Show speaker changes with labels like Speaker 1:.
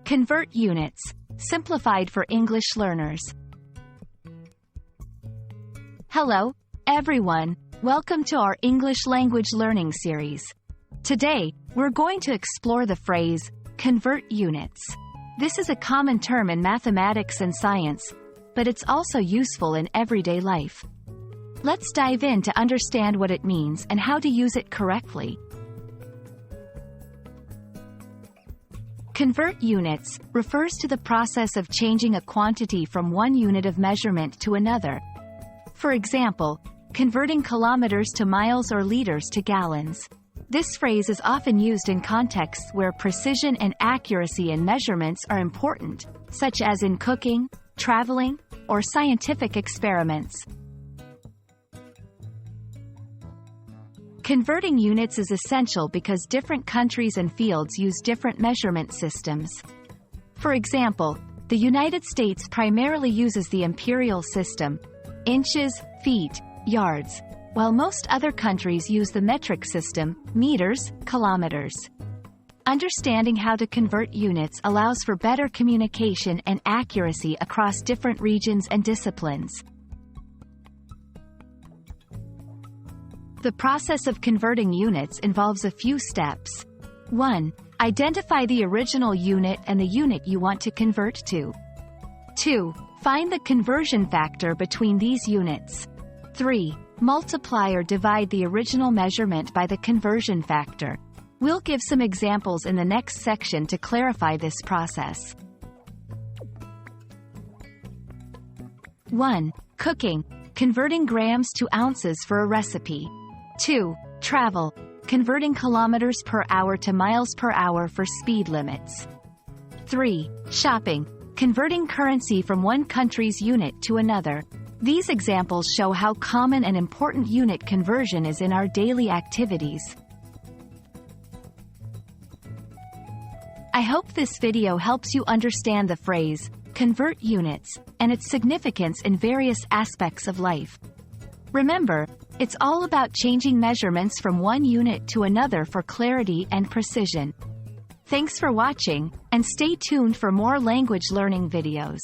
Speaker 1: Convert units, simplified for English learners. Hello, everyone. Welcome to our English language learning series. Today, we're going to explore the phrase, convert units. This is a common term in mathematics and science, but it's also useful in everyday life. Let's dive in to understand what it means and how to use it correctly. Convert units refers to the process of changing a quantity from one unit of measurement to another. For example, converting kilometers to miles or liters to gallons. This phrase is often used in contexts where precision and accuracy in measurements are important, such as in cooking, traveling, or scientific experiments. Converting units is essential because different countries and fields use different measurement systems. For example, the United States primarily uses the imperial system, inches, feet, yards, while most other countries use the metric system, meters, kilometers. Understanding how to convert units allows for better communication and accuracy across different regions and disciplines. The process of converting units involves a few steps. 1. Identify the original unit and the unit you want to convert to. 2. Find the conversion factor between these units. 3. Multiply or divide the original measurement by the conversion factor. We'll give some examples in the next section to clarify this process. 1. Cooking, converting grams to ounces for a recipe. 2. Travel, converting kilometers per hour to miles per hour for speed limits. 3. Shopping, converting currency from one country's unit to another. These examples show how common and important unit conversion is in our daily activities. I hope this video helps you understand the phrase, convert units, and its significance in various aspects of life. Remember, it's all about changing measurements from one unit to another for clarity and precision. Thanks for watching, and stay tuned for more language learning videos.